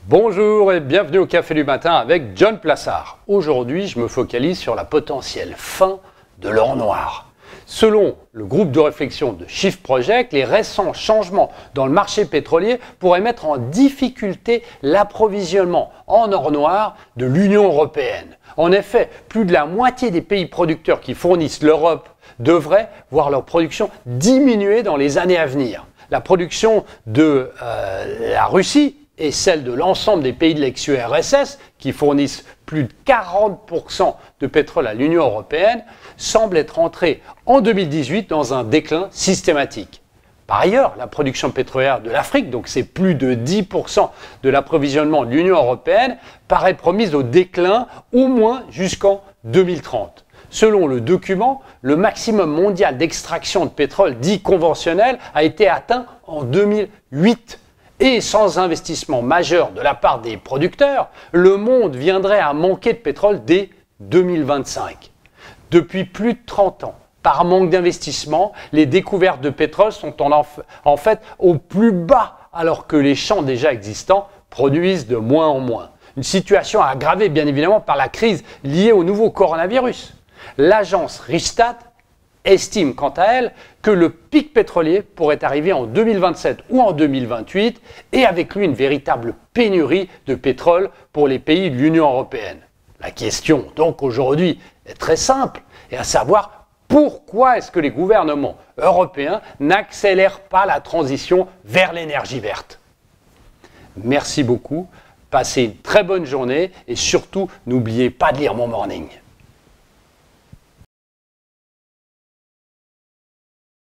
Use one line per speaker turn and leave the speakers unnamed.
Bonjour et bienvenue au Café du Matin avec John Plassard. Aujourd'hui, je me focalise sur la potentielle fin de l'or noir. Selon le groupe de réflexion de Shift Project, les récents changements dans le marché pétrolier pourraient mettre en difficulté l'approvisionnement en or noir de l'Union européenne. En effet, plus de la moitié des pays producteurs qui fournissent l'Europe devraient voir leur production diminuer dans les années à venir. La production de la Russie et celle de l'ensemble des pays de l'ex-URSS, qui fournissent plus de 40% de pétrole à l'Union européenne, semble être entrée en 2018 dans un déclin systématique. Par ailleurs, la production pétrolière de l'Afrique, donc c'est plus de 10% de l'approvisionnement de l'Union européenne, paraît promise au déclin au moins jusqu'en 2030. Selon le document, le maximum mondial d'extraction de pétrole dit conventionnel a été atteint en 2008. Et sans investissement majeur de la part des producteurs, le monde viendrait à manquer de pétrole dès 2025. Depuis plus de 30 ans, par manque d'investissement, les découvertes de pétrole sont en fait au plus bas, alors que les champs déjà existants produisent de moins en moins. Une situation aggravée bien évidemment par la crise liée au nouveau coronavirus. L'agence Rystad estime quant à elle que le pic pétrolier pourrait arriver en 2027 ou en 2028 et avec lui une véritable pénurie de pétrole pour les pays de l'Union européenne. La question donc aujourd'hui est très simple et à savoir pourquoi est-ce que les gouvernements européens n'accélèrent pas la transition vers l'énergie verte. Merci beaucoup, passez une très bonne journée et surtout n'oubliez pas de lire mon morning.